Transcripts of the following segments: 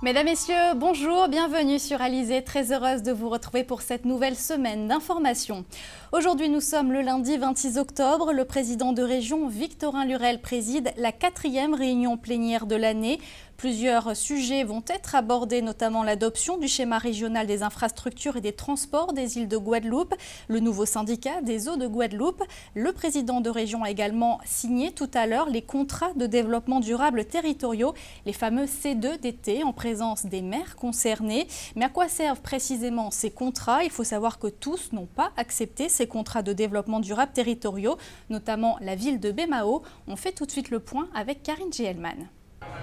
Mesdames, Messieurs, bonjour, bienvenue sur Alizé. Très heureuse de vous retrouver pour cette nouvelle semaine d'information. Aujourd'hui, nous sommes le lundi 26 octobre. Le président de région, Victorin Lurel, préside la 4e réunion plénière de l'année. Plusieurs sujets vont être abordés, notamment l'adoption du schéma régional des infrastructures et des transports des îles de Guadeloupe, le nouveau syndicat des eaux de Guadeloupe. Le président de région a également signé tout à l'heure les contrats de développement durable territoriaux, les fameux C2DT, en présence des maires concernés. Mais à quoi servent précisément ces contrats? Il faut savoir que tous n'ont pas accepté ces contrats de développement durable territoriaux, notamment la ville de Bémao. On fait tout de suite le point avec Karine Gielman.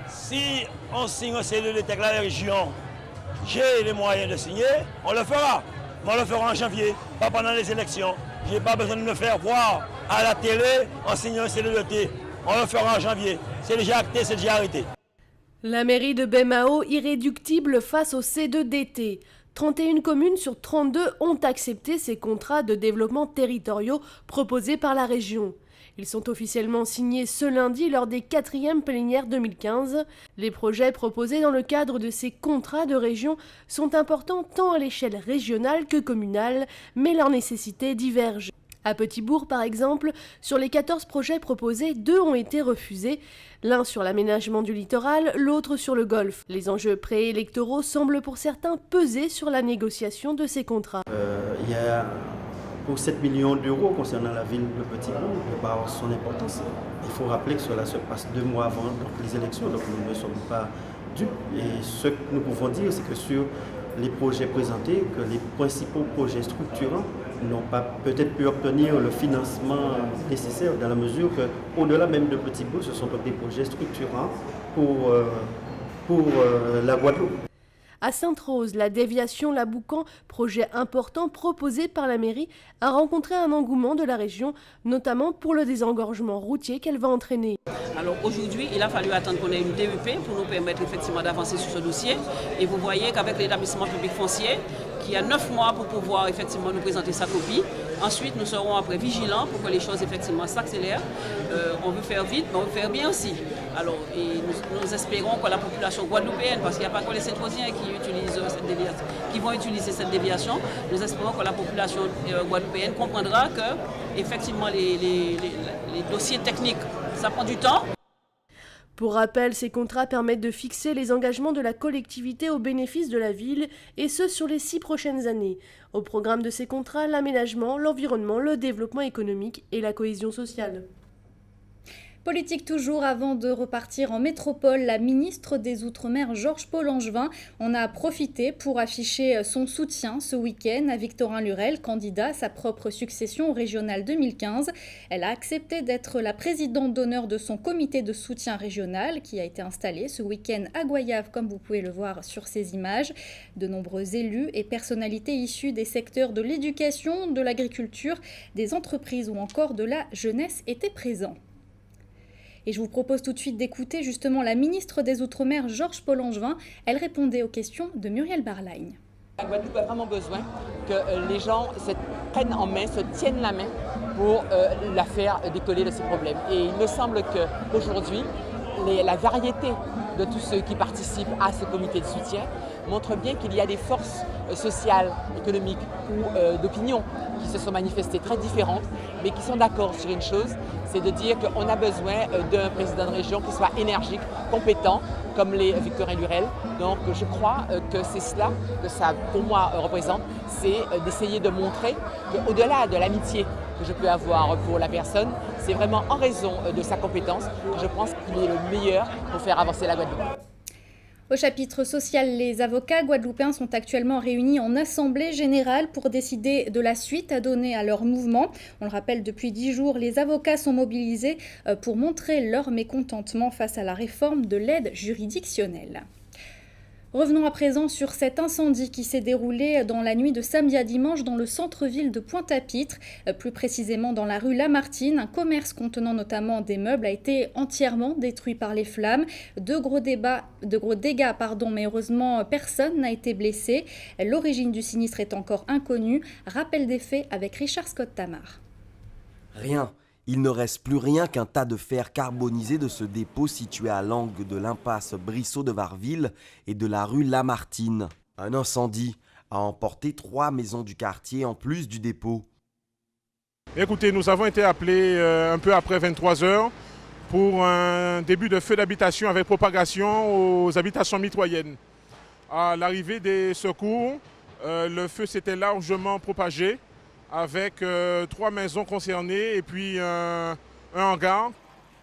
Si on signe un CDD avec la région, j'ai les moyens de signer, on le fera. Mais on le fera en janvier, pas pendant les élections. Je n'ai pas besoin de me faire voir à la télé en signant un CDD. On le fera en janvier. C'est déjà acté, c'est déjà arrêté. La mairie de Bémao irréductible face au C2DT. 31 communes sur 32 ont accepté ces contrats de développement territoriaux proposés par la région. Ils sont officiellement signés ce lundi lors des 4e plénières 2015. Les projets proposés dans le cadre de ces contrats de région sont importants tant à l'échelle régionale que communale, mais leurs nécessités divergent. À Petit-Bourg, par exemple, sur les 14 projets proposés, 2 ont été refusés, l'un sur l'aménagement du littoral, l'autre sur le golfe. Les enjeux préélectoraux semblent pour certains peser sur la négociation de ces contrats. Il y a pour 7 millions d'euros concernant la ville de Petit-Bourg, par son importance. Il faut rappeler que cela se passe 2 mois avant les élections, donc nous ne sommes pas dupes. Et ce que nous pouvons dire, c'est que sur les projets présentés, que les principaux projets structurants n'ont pas peut-être pu obtenir le financement nécessaire dans la mesure qu'au-delà même de Petit-Bourg, ce sont donc des projets structurants pour la Guadeloupe. À Sainte-Rose, la déviation Laboucan, projet important proposé par la mairie, a rencontré un engouement de la région, notamment pour le désengorgement routier qu'elle va entraîner. Alors aujourd'hui, il a fallu attendre qu'on ait une DEP pour nous permettre effectivement d'avancer sur ce dossier. Et vous voyez qu'avec l'établissement public foncier, qui a 9 mois pour pouvoir effectivement nous présenter sa copie. Ensuite, nous serons après vigilants pour que les choses effectivement s'accélèrent. On veut faire vite, mais on veut faire bien aussi. Alors, et nous espérons que la population guadeloupéenne, parce qu'il n'y a pas que les Saint-Rosiens qui vont utiliser cette déviation, nous espérons que la population guadeloupéenne comprendra que effectivement les dossiers techniques, ça prend du temps. Pour rappel, ces contrats permettent de fixer les engagements de la collectivité au bénéfice de la ville, et ce sur les 6 prochaines années. Au programme de ces contrats, l'aménagement, l'environnement, le développement économique et la cohésion sociale. Politique toujours, avant de repartir en métropole, la ministre des Outre-mer Georges-Paul Angevin en a profité pour afficher son soutien ce week-end à Victorin Lurel, candidat à sa propre succession au régional 2015. Elle a accepté d'être la présidente d'honneur de son comité de soutien régional qui a été installé ce week-end à Goyave, comme vous pouvez le voir sur ces images. De nombreux élus et personnalités issus des secteurs de l'éducation, de l'agriculture, des entreprises ou encore de la jeunesse étaient présents. Et je vous propose tout de suite d'écouter justement la ministre des Outre-mer, Georges-Paul Angevin. Elle répondait aux questions de Muriel Barlagne. La Guadeloupe a vraiment besoin que les gens se prennent en main, se tiennent la main pour la faire décoller de ces problèmes. Et il me semble qu'aujourd'hui, la variété de tous ceux qui participent à ce comité de soutien montre bien qu'il y a des forces sociales, économiques ou d'opinion qui se sont manifestées très différentes, mais qui sont d'accord sur une chose, c'est de dire qu'on a besoin d'un président de région qui soit énergique, compétent, comme les Victorin Lurel. Donc je crois que c'est cela que ça, pour moi, représente, c'est d'essayer de montrer qu'au-delà de l'amitié que je peux avoir pour la personne, c'est vraiment en raison de sa compétence que je pense qu'il est le meilleur pour faire avancer la Guadeloupe. Au chapitre social, les avocats guadeloupéens sont actuellement réunis en assemblée générale pour décider de la suite à donner à leur mouvement. On le rappelle, depuis 10 jours, les avocats sont mobilisés pour montrer leur mécontentement face à la réforme de l'aide juridictionnelle. Revenons à présent sur cet incendie qui s'est déroulé dans la nuit de samedi à dimanche dans le centre-ville de Pointe-à-Pitre, plus précisément dans la rue Lamartine. Un commerce contenant notamment des meubles a été entièrement détruit par les flammes. De gros dégâts, mais heureusement personne n'a été blessé. L'origine du sinistre est encore inconnue. Rappel des faits avec Richard Scott-Tamar. Rien. Il ne reste plus rien qu'un tas de fer carbonisé de ce dépôt situé à l'angle de l'impasse Brissot de Varville et de la rue Lamartine. Un incendie a emporté 3 maisons du quartier en plus du dépôt. Écoutez, nous avons été appelés un peu après 23 h pour un début de feu d'habitation avec propagation aux habitations mitoyennes. À l'arrivée des secours, le feu s'était largement propagé avec 3 maisons concernées et puis un hangar.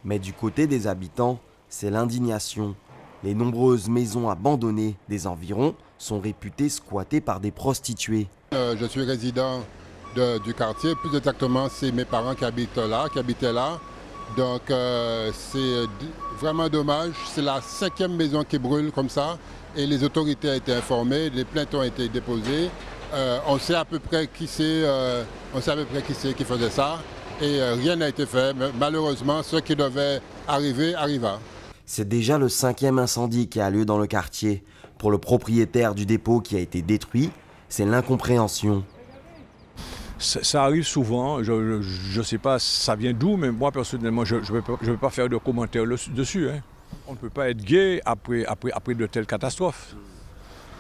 Mais du côté des habitants, c'est l'indignation. Les nombreuses maisons abandonnées des environs sont réputées squattées par des prostituées. Je suis résident du quartier, plus exactement c'est mes parents qui habitaient là. Donc c'est vraiment dommage, c'est la 5e maison qui brûle comme ça et les autorités ont été informées, les plaintes ont été déposées. On sait à peu près qui c'est qui faisait ça et rien n'a été fait. Mais malheureusement, ce qui devait arriver arriva. C'est déjà le 5e incendie qui a lieu dans le quartier. Pour le propriétaire du dépôt qui a été détruit, c'est l'incompréhension. Ça arrive souvent, je ne sais pas ça vient d'où, mais moi personnellement, je ne vais pas faire de commentaires dessus. Hein. On ne peut pas être gai après de telles catastrophes.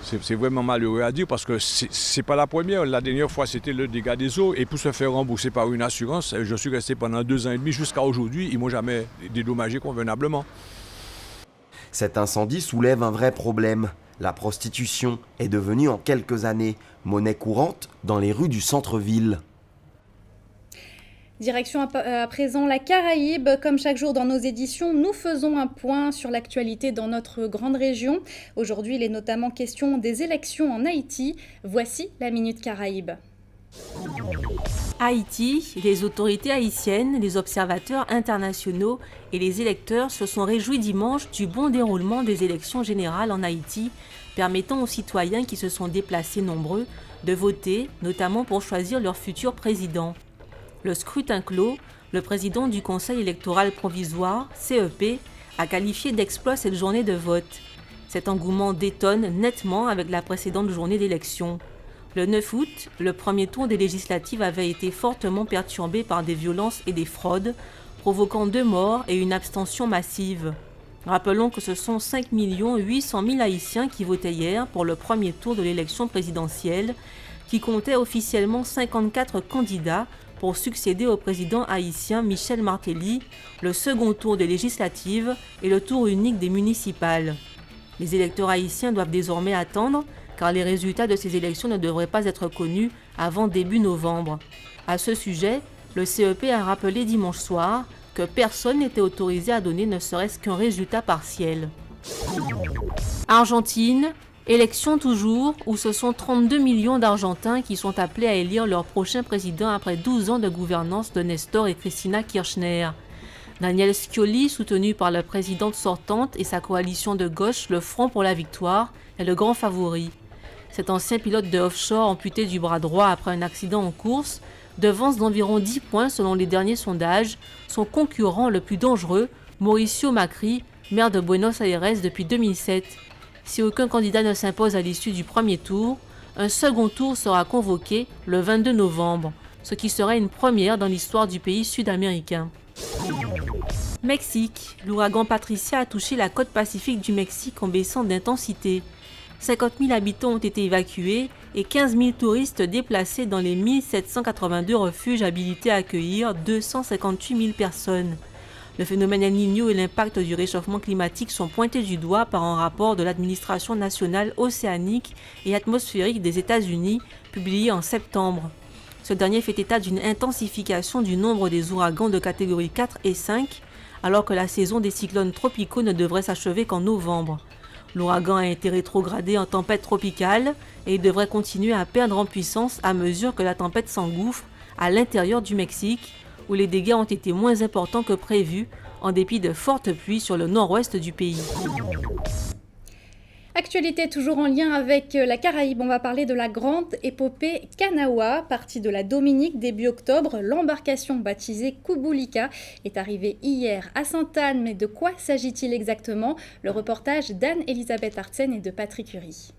C'est vraiment malheureux à dire parce que ce n'est pas la première. La dernière fois, c'était le dégât des eaux. Et pour se faire rembourser par une assurance, je suis resté pendant 2 ans et demi jusqu'à aujourd'hui. Ils ne m'ont jamais dédommagé convenablement. Cet incendie soulève un vrai problème. La prostitution est devenue en quelques années monnaie courante dans les rues du centre-ville. Direction à présent la Caraïbe. Comme chaque jour dans nos éditions, nous faisons un point sur l'actualité dans notre grande région. Aujourd'hui, il est notamment question des élections en Haïti. Voici la Minute Caraïbe. Haïti, les autorités haïtiennes, les observateurs internationaux et les électeurs se sont réjouis dimanche du bon déroulement des élections générales en Haïti, permettant aux citoyens qui se sont déplacés nombreux de voter, notamment pour choisir leur futur président. Le scrutin clos, le président du Conseil électoral provisoire, CEP, a qualifié d'exploit cette journée de vote. Cet engouement détonne nettement avec la précédente journée d'élection. Le 9 août, le premier tour des législatives avait été fortement perturbé par des violences et des fraudes, provoquant 2 morts et une abstention massive. Rappelons que ce sont 5 800 000 Haïtiens qui votaient hier pour le premier tour de l'élection présidentielle, qui comptait officiellement 54 candidats pour succéder au président haïtien Michel Martelly, le second tour des législatives et le tour unique des municipales. Les électeurs haïtiens doivent désormais attendre, car les résultats de ces élections ne devraient pas être connus avant début novembre. À ce sujet, le CEP a rappelé dimanche soir que personne n'était autorisé à donner ne serait-ce qu'un résultat partiel. Argentine, élection toujours, où ce sont 32 millions d'Argentins qui sont appelés à élire leur prochain président après 12 ans de gouvernance de Nestor et Cristina Kirchner. Daniel Scioli, soutenu par la présidente sortante et sa coalition de gauche, le Front pour la victoire, est le grand favori. Cet ancien pilote de offshore amputé du bras droit après un accident en course devance d'environ 10 points selon les derniers sondages son concurrent le plus dangereux, Mauricio Macri, maire de Buenos Aires depuis 2007. Si aucun candidat ne s'impose à l'issue du premier tour, un second tour sera convoqué le 22 novembre, ce qui serait une première dans l'histoire du pays sud-américain. Mexique, l'ouragan Patricia a touché la côte pacifique du Mexique en baissant d'intensité. 50 000 habitants ont été évacués et 15 000 touristes déplacés dans les 1782 refuges habilités à accueillir 258 000 personnes. Le phénomène El Niño et l'impact du réchauffement climatique sont pointés du doigt par un rapport de l'Administration nationale océanique et atmosphérique des États-Unis publié en septembre. Ce dernier fait état d'une intensification du nombre des ouragans de catégorie 4 et 5, alors que la saison des cyclones tropicaux ne devrait s'achever qu'en novembre. L'ouragan a été rétrogradé en tempête tropicale et il devrait continuer à perdre en puissance à mesure que la tempête s'engouffre à l'intérieur du Mexique, où les dégâts ont été moins importants que prévu, en dépit de fortes pluies sur le nord-ouest du pays. Actualité toujours en lien avec la Caraïbe, on va parler de la grande épopée Kanawa. Partie de la Dominique début octobre, l'embarcation baptisée Kubulika est arrivée hier à Sainte-Anne. Mais de quoi s'agit-il exactement? Le reportage d'Anne-Elisabeth Artsen et de Patrick Curie.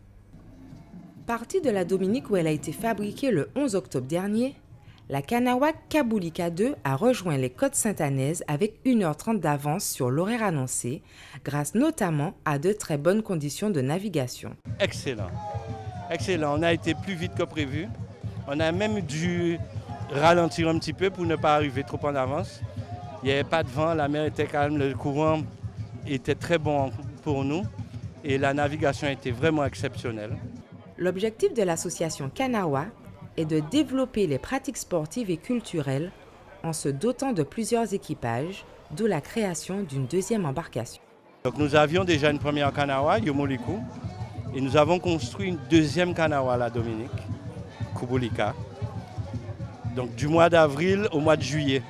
Partie de la Dominique où elle a été fabriquée le 11 octobre dernier, La Kanawa Kaboulika 2 a rejoint les côtes saint-anaises avec 1h30 d'avance sur l'horaire annoncé, grâce notamment à de très bonnes conditions de navigation. Excellent, excellent. On a été plus vite que prévu. On a même dû ralentir un petit peu pour ne pas arriver trop en avance. Il n'y avait pas de vent, la mer était calme, le courant était très bon pour nous et la navigation était vraiment exceptionnelle. L'objectif de l'association Kanawa est de développer les pratiques sportives et culturelles en se dotant de plusieurs équipages, d'où la création d'une deuxième embarcation. Donc nous avions déjà une première Kanawa, Yomoliku, et nous avons construit une deuxième Kanawa, la Dominique, Kubulika, donc du mois d'avril au mois de juillet.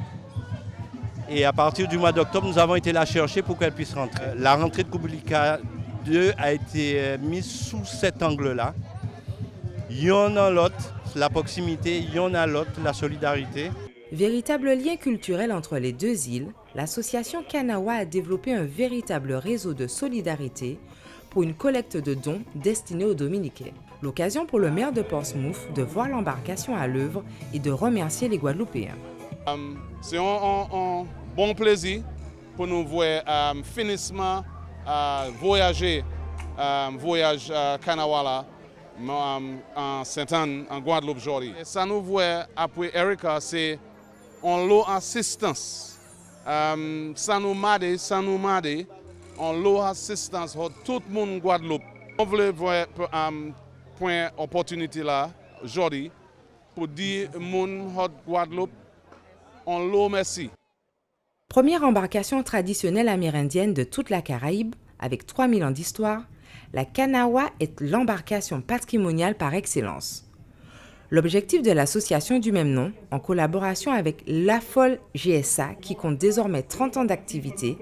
Et à partir du mois d'octobre, nous avons été la chercher pour qu'elle puisse rentrer. La rentrée de Kubulika 2 a été mise sous cet angle-là. Il y en a l'autre, la proximité, il y en a l'autre, la solidarité. Véritable lien culturel entre les deux îles, l'association Kanawa a développé un véritable réseau de solidarité pour une collecte de dons destinée aux Dominicains. L'occasion pour le maire de Portsmouth de voir l'embarcation à l'œuvre et de remercier les Guadeloupéens. C'est un bon plaisir pour nous voir finissement voyage Kanawa là, en Saint-Anne, en Guadeloupe aujourd'hui. Ça nous voit après Erika, c'est en l'eau assistance. Ça nous m'a dit, en l'eau assistance pour tout le monde Guadeloupe. On voulait voir point opportunité là aujourd'hui pour dire monde Guadeloupe en l'eau merci. Première embarcation traditionnelle amérindienne de toute la Caraïbe, avec 3000 ans d'histoire, la Kanawa est l'embarcation patrimoniale par excellence. L'objectif de l'association du même nom, en collaboration avec l'AFOL GSA, qui compte désormais 30 ans d'activité,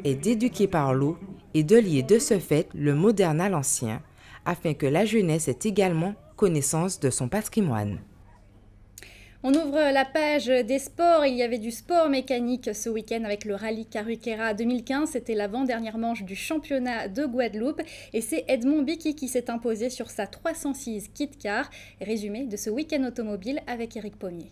est d'éduquer par l'eau et de lier de ce fait le moderne à l'ancien, afin que la jeunesse ait également connaissance de son patrimoine. On ouvre la page des sports. Il y avait du sport mécanique ce week-end avec le rallye Carhuquera 2015. C'était l'avant-dernière manche du championnat de Guadeloupe. Et c'est Edmond Bicky qui s'est imposé sur sa 306 Kit Car. Résumé de ce week-end automobile avec Éric Pommier.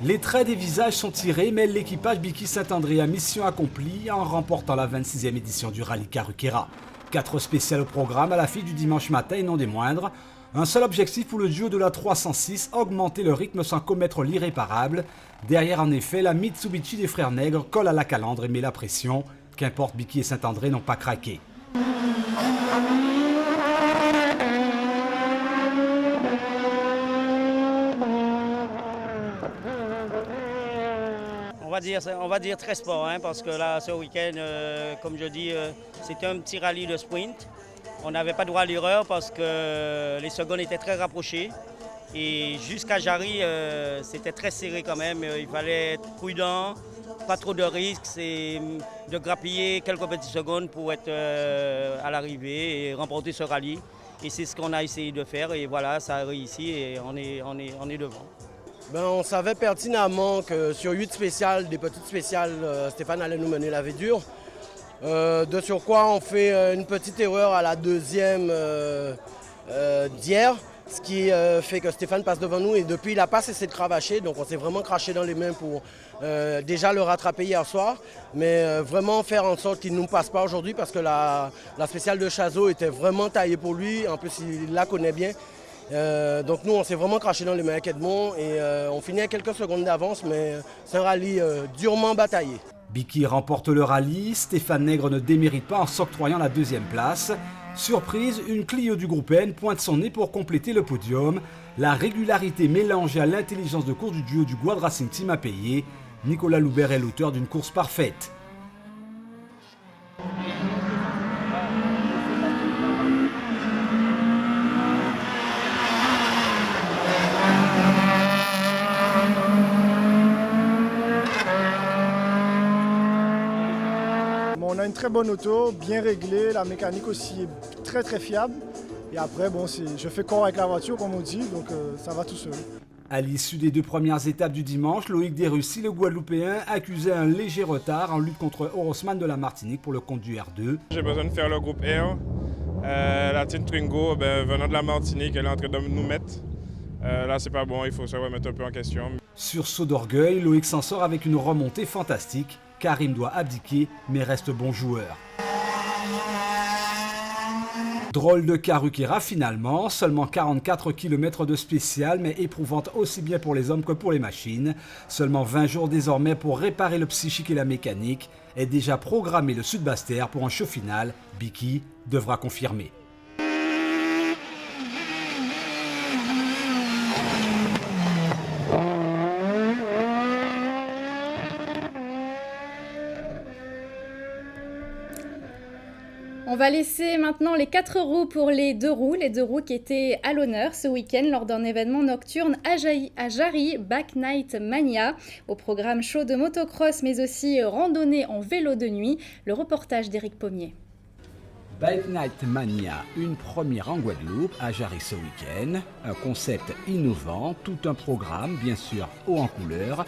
Les traits des visages sont tirés, mais l'équipage Bicky Saint-André a mission accomplie en remportant la 26e édition du rallye Carhuquera. 4 spéciales au programme à l'affiche du dimanche matin et non des moindres. Un seul objectif pour le duo de la 306, augmenter le rythme sans commettre l'irréparable. Derrière, en effet, la Mitsubishi des frères Nègres colle à la calandre et met la pression. Qu'importe, Bicky et Saint-André n'ont pas craqué. On va dire très sport, hein, parce que là, ce week-end, comme je dis, c'était un petit rallye de sprint. On n'avait pas droit à l'erreur parce que les secondes étaient très rapprochées. Et jusqu'à Jarry, c'était très serré quand même. Il fallait être prudent, pas trop de risques, c'est de grappiller quelques petites secondes pour être à l'arrivée et remporter ce rallye. Et c'est ce qu'on a essayé de faire. Et voilà, ça a réussi et on est devant. On savait pertinemment que sur 8 spéciales, des petites spéciales, Stéphane allait nous mener la vie dure. De surcroît, on fait une petite erreur à la deuxième d'hier, ce qui fait que Stéphane passe devant nous et depuis il n'a pas cessé de cravacher, donc on s'est vraiment craché dans les mains pour déjà le rattraper hier soir, mais vraiment faire en sorte qu'il ne nous passe pas aujourd'hui parce que la spéciale de Chazot était vraiment taillée pour lui, en plus il la connaît bien. Donc nous on s'est vraiment craché dans les mains avec Edmond et on finit à quelques secondes d'avance, mais c'est un rallye durement bataillé. Bicky remporte le rallye, Stéphane Nègre ne démérite pas en s'octroyant la 2e place. Surprise, une Clio du groupe N pointe son nez pour compléter le podium. La régularité mélangée à l'intelligence de course du duo du Guad Racing Team a payé. Nicolas Loubert est l'auteur d'une course parfaite. On a une très bonne auto, bien réglée, la mécanique aussi est très très fiable. Et après, je fais corps avec la voiture comme on dit, donc ça va tout seul. À l'issue des 2 premières étapes du dimanche, Loïc Desrussi, le Guadeloupéen, accusait un léger retard en lutte contre Horosman de la Martinique pour le compte du R2. J'ai besoin de faire le groupe R. La Tine Twingo, venant de la Martinique, elle est en train de nous mettre. Là, c'est pas bon, il faut se remettre un peu en question. Sursaut d'orgueil, Loïc s'en sort avec une remontée fantastique. Karim doit abdiquer, mais reste bon joueur. Drôle de Karukera finalement, seulement 44 km de spécial, mais éprouvante aussi bien pour les hommes que pour les machines. Seulement 20 jours désormais pour réparer le psychique et la mécanique. Est déjà programmé le Sud-Bastère pour un show final. Biki devra confirmer. On va laisser maintenant les 4 roues pour les 2 roues qui étaient à l'honneur ce week-end lors d'un événement nocturne à Jarry, Bike Night Mania. Au programme show de motocross mais aussi randonnée en vélo de nuit, le reportage d'Éric Pommier. Bike Night Mania, une première en Guadeloupe à Jarry ce week-end. Un concept innovant, tout un programme bien sûr haut en couleur.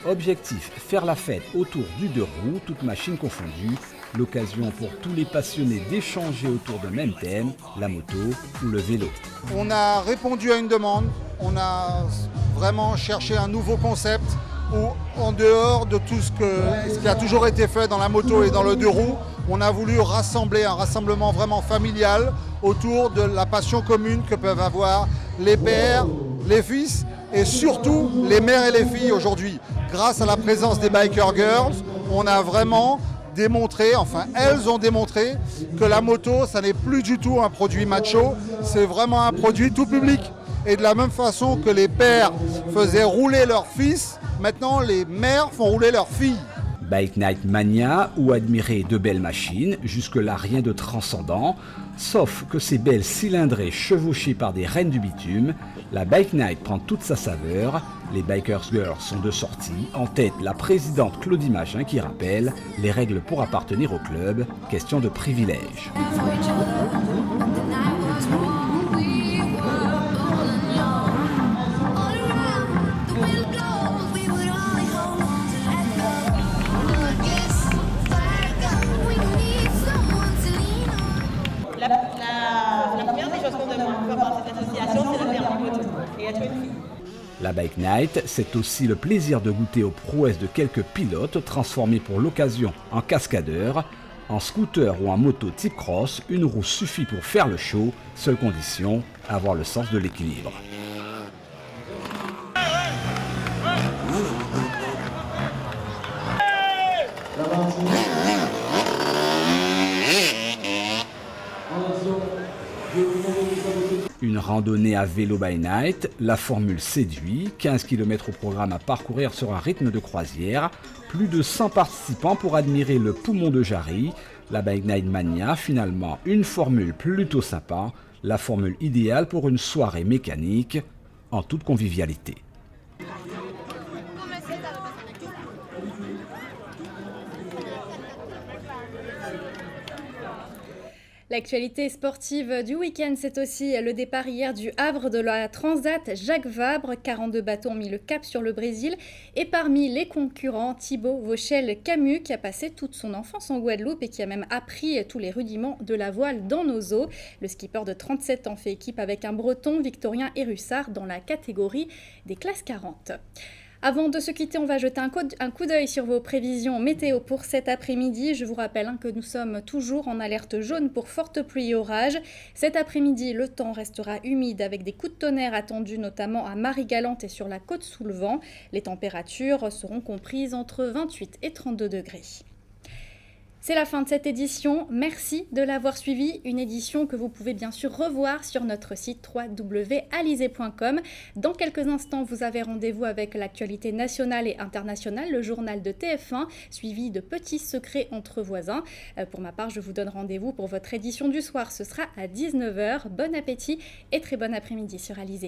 Objectif, faire la fête autour du 2 roues, toutes machines confondues. L'occasion pour tous les passionnés d'échanger autour d'un même thème, la moto ou le vélo. On a répondu à une demande, on a vraiment cherché un nouveau concept où, en dehors de tout ce qui a toujours été fait dans la moto et dans le 2 roues, on a voulu rassembler un rassemblement vraiment familial autour de la passion commune que peuvent avoir les pères, les fils et surtout les mères et les filles aujourd'hui. Grâce à la présence des Biker Girls, on a vraiment démontré, enfin elles ont démontré que la moto, ça n'est plus du tout un produit macho, c'est vraiment un produit tout public. Et de la même façon que les pères faisaient rouler leurs fils, maintenant les mères font rouler leurs filles. Bike Night Mania ou admirer de belles machines, jusque-là rien de transcendant, sauf que ces belles cylindrées chevauchées par des reines du bitume, la Bike Night prend toute sa saveur. Les Bikers Girls sont de sortie, en tête la présidente Claudie Magin qui rappelle les règles pour appartenir au club, question de privilège. La première des choses qu'on demande pour faire partie de l'association, c'est le permis moto et être une fille. La Bike Night, c'est aussi le plaisir de goûter aux prouesses de quelques pilotes transformés pour l'occasion en cascadeurs. En scooter ou en moto type cross, une roue suffit pour faire le show. Seule condition, avoir le sens de l'équilibre. Une randonnée à vélo by night, la formule séduit, 15 km au programme à parcourir sur un rythme de croisière, plus de 100 participants pour admirer le poumon de Jarry, la Bike Night Mania, finalement une formule plutôt sympa, la formule idéale pour une soirée mécanique en toute convivialité. L'actualité sportive du week-end, c'est aussi le départ hier du Havre de la Transat Jacques Vabre. 42 bateaux ont mis le cap sur le Brésil. Et parmi les concurrents, Thibaut Vauchel-Camus, qui a passé toute son enfance en Guadeloupe et qui a même appris tous les rudiments de la voile dans nos eaux. Le skipper de 37 ans fait équipe avec un Breton, Victorien Hérussard, dans la catégorie des classes 40. Avant de se quitter, on va jeter un coup d'œil sur vos prévisions météo pour cet après-midi. Je vous rappelle que nous sommes toujours en alerte jaune pour fortes pluies et orages. Cet après-midi, le temps restera humide avec des coups de tonnerre attendus notamment à Marie-Galante et sur la côte sous le vent. Les températures seront comprises entre 28 et 32 degrés. C'est la fin de cette édition. Merci de l'avoir suivi. Une édition que vous pouvez bien sûr revoir sur notre site www.alizé.com. Dans quelques instants, vous avez rendez-vous avec l'actualité nationale et internationale, le journal de TF1, suivi de petits secrets entre voisins. Pour ma part, je vous donne rendez-vous pour votre édition du soir. Ce sera à 19h. Bon appétit et très bon après-midi sur Alizé.